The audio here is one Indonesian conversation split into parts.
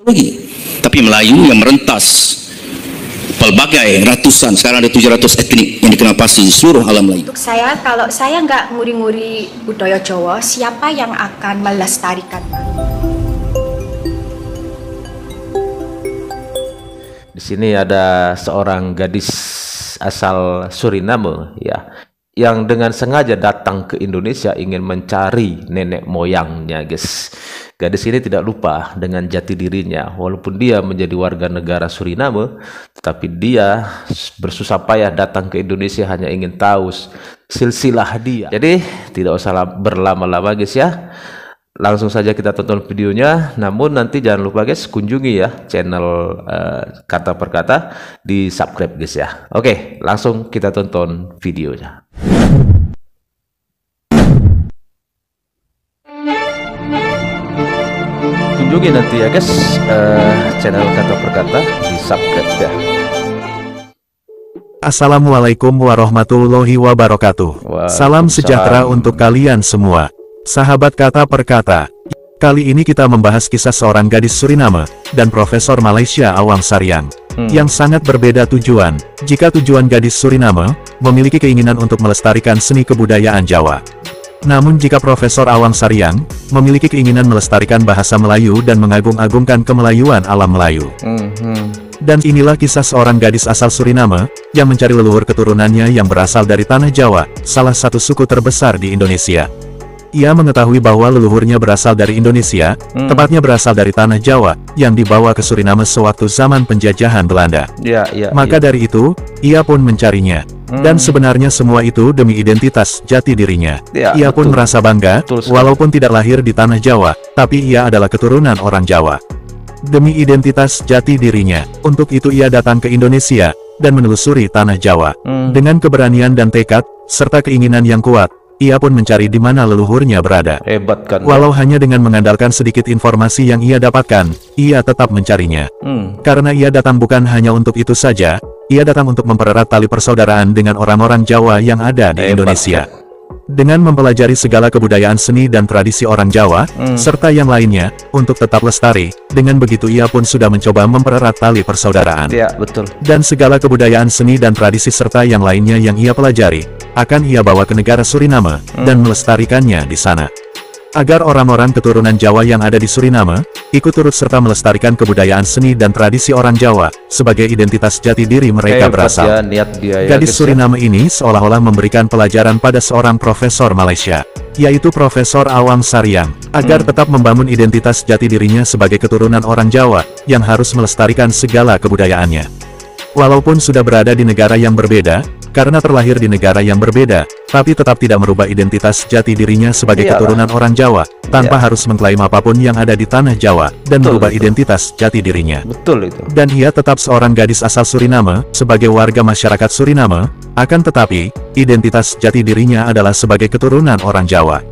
Lagi, tapi Melayu yang merentas pelbagai ratusan, sekarang ada 700 etnik yang dikenal pasti di seluruh alam Melayu. Untuk saya, kalau saya nggak nguri-nguri budaya Jawa, siapa yang akan melestarikan? Di sini ada seorang gadis asal Suriname, ya, yang dengan sengaja datang ke Indonesia ingin mencari nenek moyangnya, guys. Gadis ini tidak lupa dengan jati dirinya, walaupun dia menjadi warga negara Suriname, tetapi dia bersusah payah datang ke Indonesia hanya ingin tahu silsilah dia. Jadi tidak usah berlama-lama, guys, ya. Langsung saja kita tonton videonya. Namun nanti jangan lupa, guys, kunjungi ya channel Kata Per Kata, di subscribe, guys, ya. Oke, langsung kita tonton videonya. Kunjungi nanti ya, guys, channel Kata Per Kata, di subscribe ya. Assalamualaikum warahmatullahi wabarakatuh. Salam sejahtera untuk kalian semua. Sahabat Kata Per Kata, kali ini kita membahas kisah seorang gadis Suriname dan Profesor Malaysia Awang Saryang yang sangat berbeda tujuan. Jika tujuan gadis Suriname memiliki keinginan untuk melestarikan seni kebudayaan Jawa, namun jika Profesor Awang Saryang memiliki keinginan melestarikan bahasa Melayu dan mengagung-agungkan kemelayuan alam Melayu. Dan inilah kisah seorang gadis asal Suriname yang mencari leluhur keturunannya yang berasal dari tanah Jawa, salah satu suku terbesar di Indonesia. Ia mengetahui bahwa leluhurnya berasal dari Indonesia, tepatnya berasal dari tanah Jawa, yang dibawa ke Suriname sewaktu zaman penjajahan Belanda. Maka dari itu, ia pun mencarinya. Dan sebenarnya semua itu demi identitas jati dirinya. Ia pun merasa bangga, walaupun tidak lahir di tanah Jawa, tapi ia adalah keturunan orang Jawa. Demi identitas jati dirinya, untuk itu ia datang ke Indonesia, dan menelusuri tanah Jawa. Dengan keberanian dan tekad, serta keinginan yang kuat, ia pun mencari di mana leluhurnya berada. Hebat kan? Walau hanya dengan mengandalkan sedikit informasi yang ia dapatkan, ia tetap mencarinya. Karena ia datang bukan hanya untuk itu saja, ia datang untuk mempererat tali persaudaraan dengan orang-orang Jawa yang ada di Indonesia. Dengan mempelajari segala kebudayaan seni dan tradisi orang Jawa, serta yang lainnya, untuk tetap lestari, dengan begitu ia pun sudah mencoba mempererat tali persaudaraan. Ya, betul. Dan segala kebudayaan seni dan tradisi serta yang lainnya yang ia pelajari, akan ia bawa ke negara Suriname, dan melestarikannya di sana. Agar orang-orang keturunan Jawa yang ada di Suriname, ikut turut serta melestarikan kebudayaan seni dan tradisi orang Jawa, sebagai identitas jati diri mereka berasal. Gadis Suriname ini seolah-olah memberikan pelajaran pada seorang profesor Malaysia, yaitu Profesor Awang Saryang, agar tetap membangun identitas jati dirinya sebagai keturunan orang Jawa, yang harus melestarikan segala kebudayaannya. Walaupun sudah berada di negara yang berbeda, karena terlahir di negara yang berbeda, tapi tetap tidak merubah identitas jati dirinya sebagai keturunan orang Jawa, tanpa harus mengklaim apapun yang ada di tanah Jawa, dan merubah identitas jati dirinya. Betul itu. Dan ia tetap seorang gadis asal Suriname, sebagai warga masyarakat Suriname, akan tetapi, identitas jati dirinya adalah sebagai keturunan orang Jawa.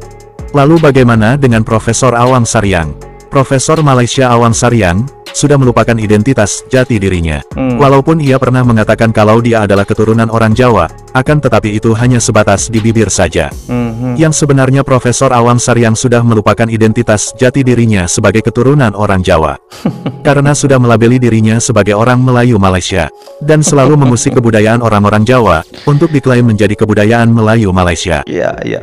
Lalu bagaimana dengan Profesor Awang Saryang? Profesor Malaysia Awang Saryang sudah melupakan identitas jati dirinya. Walaupun ia pernah mengatakan kalau dia adalah keturunan orang Jawa, akan tetapi itu hanya sebatas di bibir saja. Yang sebenarnya Profesor Awang Saryang sudah melupakan identitas jati dirinya sebagai keturunan orang Jawa. Karena sudah melabeli dirinya sebagai orang Melayu Malaysia, dan selalu memusik kebudayaan orang-orang Jawa, untuk diklaim menjadi kebudayaan Melayu Malaysia.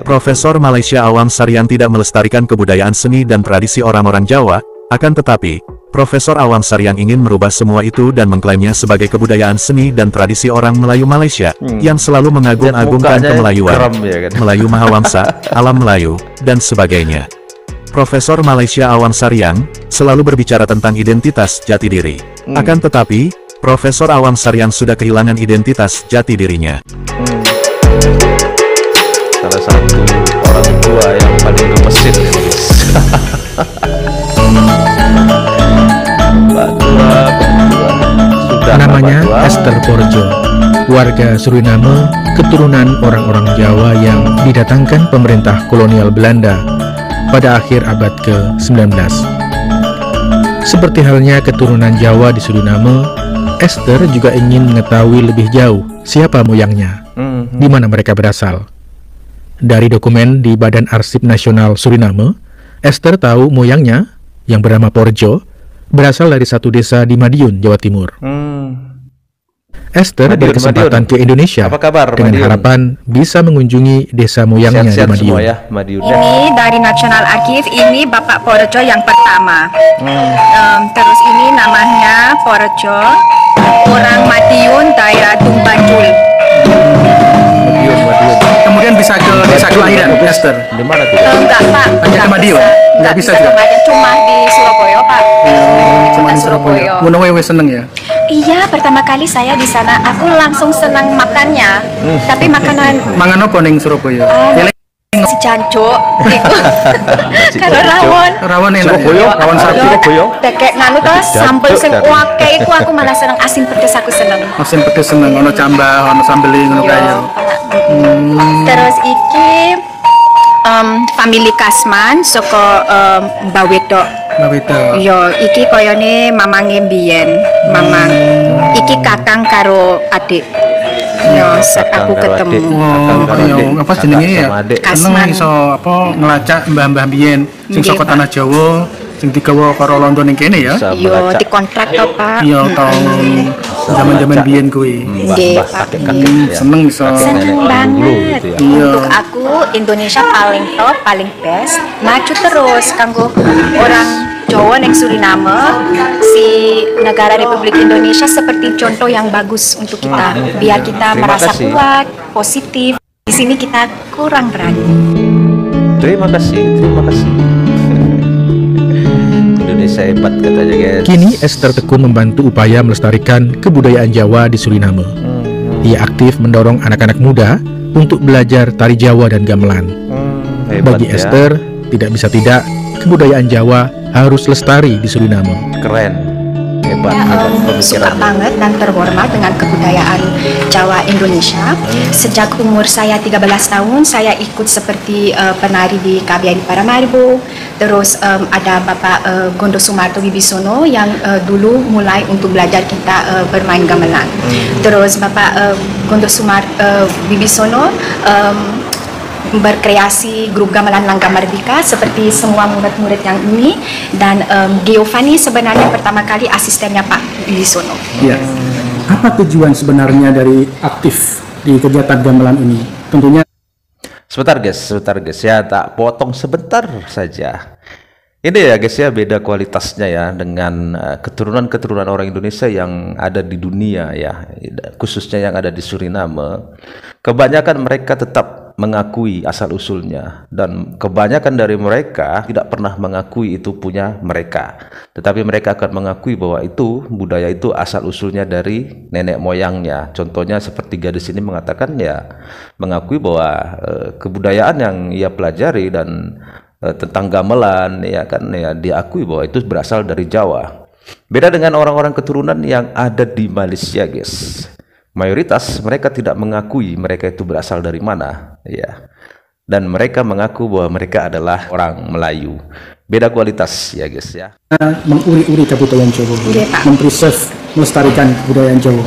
Profesor Malaysia Awang Saryang tidak melestarikan kebudayaan seni dan tradisi orang-orang Jawa, akan tetapi, Profesor Awang Saryang ingin merubah semua itu dan mengklaimnya sebagai kebudayaan seni dan tradisi orang Melayu Malaysia, yang selalu mengagung-agungkan kemelayuan, Melayu Mahawangsa, alam Melayu, dan sebagainya. Profesor Malaysia Awang Saryang selalu berbicara tentang identitas jati diri. Akan tetapi, Profesor Awang Saryang sudah kehilangan identitas jati dirinya. Salah satu orang tua yang paling gemesin. Namanya Esther Porjo, warga Suriname, keturunan orang-orang Jawa yang didatangkan pemerintah kolonial Belanda pada akhir abad ke-19. Seperti halnya keturunan Jawa di Suriname, Esther juga ingin mengetahui lebih jauh siapa moyangnya, di mana mereka berasal. Dari dokumen di Badan Arsip Nasional Suriname, Esther tahu moyangnya, yang bernama Porjo, berasal dari satu desa di Madiun, Jawa Timur. Esther berkesempatan ke Indonesia Apa kabar, dengan Madiun? harapan bisa mengunjungi desa moyangnya di Sehat-sehat Madiun. semua ya, Madiun. Ini dari National Archive, ini Bapak Porojo yang pertama. Terus ini namanya Porojo, orang Madiun, daerah Tumbajul. Madiun. Kemudian bisa ke desa kelahiran, Esther. Di mana tuh? Enggak Pak, Hanya ke Madiun? Nggak bisa juga? ke Madiun, cuma di Surabaya Pak. Cuma di Surabaya. Munawai wes seneng ya. Iya, pertama kali saya di sana, aku langsung senang makannya. Tapi makanan Mangan apa ning Surabaya? si jancuk itu karo rawon. Rawon enak. Surabaya, Ya? Rawon sapi. Surabaya. Tekek nganu to sambel sing Jancuk, wake iku aku malah seneng, asin pedes aku seneng. Mesin pedes seneng, ono cambah, ono sambeli ngono kaya. Yo, terus iki family Kasman saka Mbak Wedok. Mbak Weda. Yo, iki koyone mamange mbiyen, mamang. Iki kakang karo adik. Yo, aku ketemu. Oh, apa jenenge ya? Kasman. Seneng iso apa ngelacak mbah-mbah biyen sing Nggih, saka Pak. tanah Jawa, sing digawa karo Londo ning kene ya. Bisa Yo, melacak. dikontrak to, Pak. Iya, tahun zaman-zaman biyen kuwi. Nggih, Mbah, Pak. kakek-kakek ya. Seneng iso. Seneng Dulu banget. gitu ya. Iya. Untuk aku Indonesia paling top, paling best. Maju terus kanggo orang Jawa neng Suriname, si negara Republik Indonesia seperti contoh yang bagus untuk kita, biar kita Terima merasa kasih. kuat, positif. Di sini kita kurang berani. Terima kasih. Indonesia hebat katanya, guys. Kini Esther tekun membantu upaya melestarikan kebudayaan Jawa di Suriname. Ia aktif mendorong anak-anak muda untuk belajar tari Jawa dan gamelan. Hebat Bagi ya. Esther, tidak bisa tidak, kebudayaan Jawa harus lestari di Suriname. Keren. Hebat. hebat Suka pemikirannya. banget dan terhormat dengan kebudayaan Jawa Indonesia. Sejak umur saya 13 tahun, saya ikut seperti penari di KBRI Paramaribo. Terus ada Bapak Gondo Sumarto Wibisono yang dulu mulai untuk belajar kita bermain gamelan. Terus Bapak Gondo Sumarto Wibisono berkreasi grup gamelan Langga Merdeka seperti semua murid-murid yang ini, dan Giovanni sebenarnya pertama kali asistennya Pak Wibisono. Iya. Apa tujuan sebenarnya dari aktif di kegiatan gamelan ini? Tentunya Sebentar guys ya, tak potong sebentar saja. Ini ya guys ya, beda kualitasnya ya dengan keturunan-keturunan orang Indonesia yang ada di dunia ya, khususnya yang ada di Suriname. Kebanyakan mereka tetap mengakui asal-usulnya, dan kebanyakan dari mereka tidak pernah mengakui itu punya mereka, tetapi mereka akan mengakui bahwa itu budaya itu asal-usulnya dari nenek moyangnya. Contohnya seperti gadis ini mengatakan ya, mengakui bahwa kebudayaan yang ia pelajari dan tentang gamelan ya kan ya, diakui bahwa itu berasal dari Jawa. Beda dengan orang-orang keturunan yang ada di Malaysia guys. Mayoritas mereka tidak mengakui mereka itu berasal dari mana ya, dan mereka mengaku bahwa mereka adalah orang Melayu. Beda kualitas ya guys ya. menguri-uri kebudayaan Jawa, Iya, Pak. mempreserve, melestarikan kebudayaan Jawa.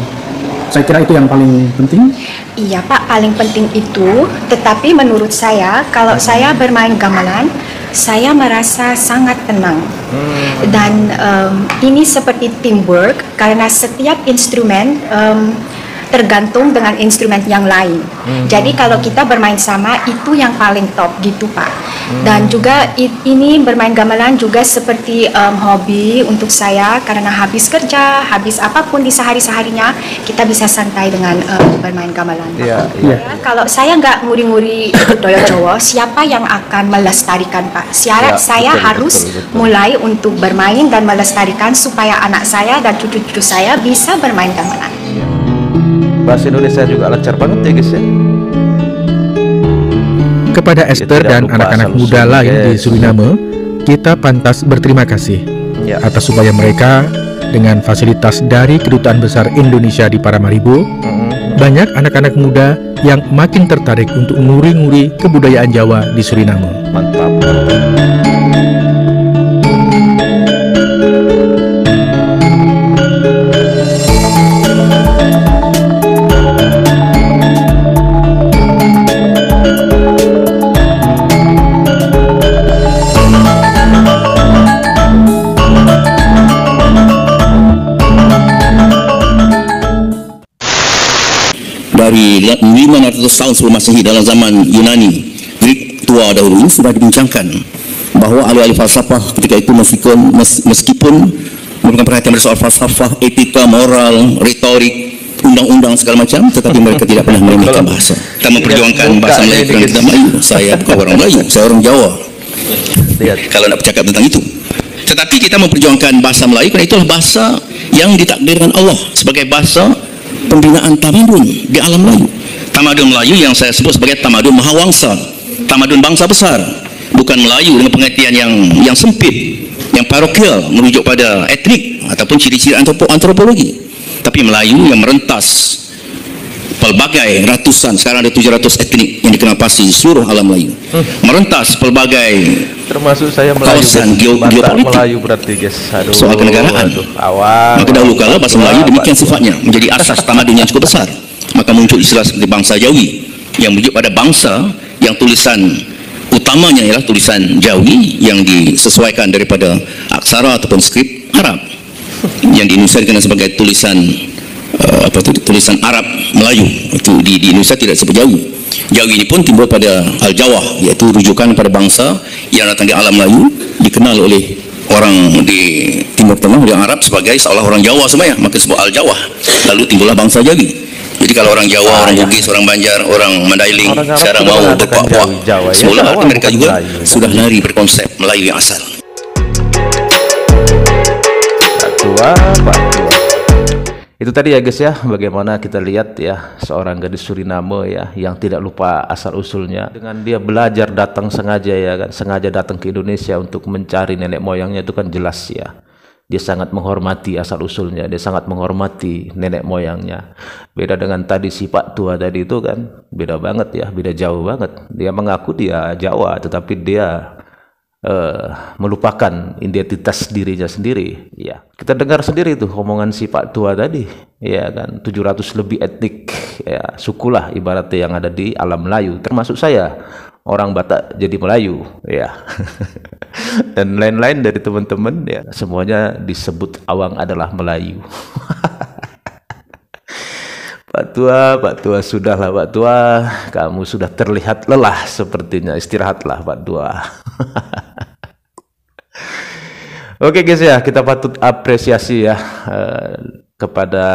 Saya kira itu yang paling penting. Iya Pak, paling penting itu. Tetapi menurut saya, kalau saya bermain gamelan, saya merasa sangat tenang. Dan ini seperti teamwork, karena setiap instrumen tergantung dengan instrumen yang lain. Jadi kalau kita bermain sama, itu yang paling top gitu Pak. Dan juga ini bermain gamelan juga seperti hobi untuk saya, karena habis kerja, habis apapun di sehari-seharinya, kita bisa santai dengan bermain gamelan. Iya, Iya. Ya, kalau saya nggak nguri-nguri budaya Jawa, siapa yang akan melestarikan Pak? Ya, Saya betul, harus betul. mulai untuk bermain dan melestarikan supaya anak saya dan cucu-cucu saya bisa bermain gamelan. Bahasa Indonesia juga lancar banget ya guys ya. Kepada Esther tidak dan lupa anak-anak asal-usul, muda lain di guys. Suriname, kita pantas berterima kasih Ya. atas upaya mereka dengan fasilitas dari Kedutaan Besar Indonesia di Paramaribo. Banyak anak-anak muda yang makin tertarik untuk nguri-nguri kebudayaan Jawa di Suriname. Mantap. 500 tahun sebelum Masehi dalam zaman Yunani Greek tua dahulu sudah dibincangkan bahawa ahli-ahli falsafah ketika itu meskipun memberikan perhatian pada soal falsafah, etika, moral, retorik, undang-undang segala macam, tetapi mereka tidak pernah meremehkan bahasa. Kita memperjuangkan bahasa Melayu kerana kita Melayu. Saya bukan orang Melayu, saya orang Jawa. Kalau nak bercakap tentang itu. Tetapi kita memperjuangkan bahasa Melayu kerana itulah bahasa yang ditakdirkan Allah sebagai bahasa pembinaan tamadun di alam Melayu. Tamadun Melayu yang saya sebut sebagai tamadun mahawangsa, tamadun bangsa besar. Bukan Melayu dengan pengertian yang sempit, yang parokial, merujuk pada etnik ataupun ciri-ciri antropologi. Tapi Melayu yang merentas pelbagai ratusan, sekarang ada 700 etnik yang dikenal pasti di seluruh alam Melayu. Merentas pelbagai termasuk saya Melayu, kawasan geopolitik, Melayu berarti guys. Aduh, soal kenegaraan. Maka dahulu kala bahasa Melayu demikian sifatnya, menjadi asas tamadun yang cukup besar. Maka muncul istilah seperti bangsa Jawi yang merujuk pada bangsa yang tulisan utamanya ialah tulisan Jawi yang disesuaikan daripada aksara ataupun skrip Arab yang di Indonesia dikenal sebagai tulisan tulisan Arab Melayu. Itu di Indonesia tidak disebut Jawi. Jawi ini pun timbul pada Al-Jawah, iaitu rujukan pada bangsa yang datang di alam Melayu, dikenal oleh orang di Timur Tengah, di Arab sebagai seolah orang Jawa semuanya, maka disebut Al-Jawah. Lalu timbullah bangsa Jawi. Jadi kalau orang Jawa, orang Bugis, orang Banjar, orang Mandailing sekarang mau berpuak-puak, semula mereka juga sudah lari berkonsep Melayu yang asal. Itu tadi ya guys ya, bagaimana kita lihat ya seorang gadis Suriname ya yang tidak lupa asal usulnya, dengan dia belajar datang sengaja ya kan, sengaja datang ke Indonesia untuk mencari nenek moyangnya, itu kan jelas ya. Dia sangat menghormati asal usulnya, dia sangat menghormati nenek moyangnya. Beda dengan tadi si Pak Tua tadi itu kan, beda banget ya, beda jauh banget. Dia mengaku dia Jawa, tetapi dia melupakan identitas dirinya sendiri. Ya, kita dengar sendiri tuh omongan si Pak Tua tadi, ya kan, 700 lebih etnik, ya sukulah ibaratnya yang ada di alam Melayu, termasuk saya. Orang Batak jadi Melayu, ya. Dan lain-lain dari teman-teman, ya, semuanya disebut awang adalah Melayu. Pak Tua, sudahlah Pak Tua, kamu sudah terlihat lelah sepertinya, istirahatlah Pak Tua. Oke guys ya, kita patut apresiasi ya kepada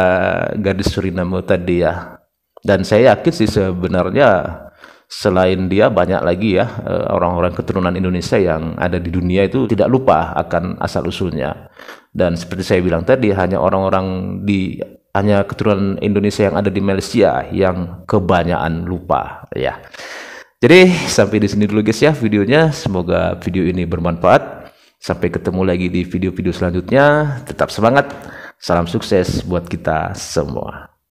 gadis Suriname tadi ya. Dan saya yakin sih sebenarnya selain dia banyak lagi ya orang-orang keturunan Indonesia yang ada di dunia itu tidak lupa akan asal usulnya. Dan seperti saya bilang tadi, hanya hanya keturunan Indonesia yang ada di Malaysia yang kebanyakan lupa ya. Jadi sampai di sini dulu guys ya videonya. Semoga video ini bermanfaat. Sampai ketemu lagi di video-video selanjutnya. Tetap semangat. Salam sukses buat kita semua.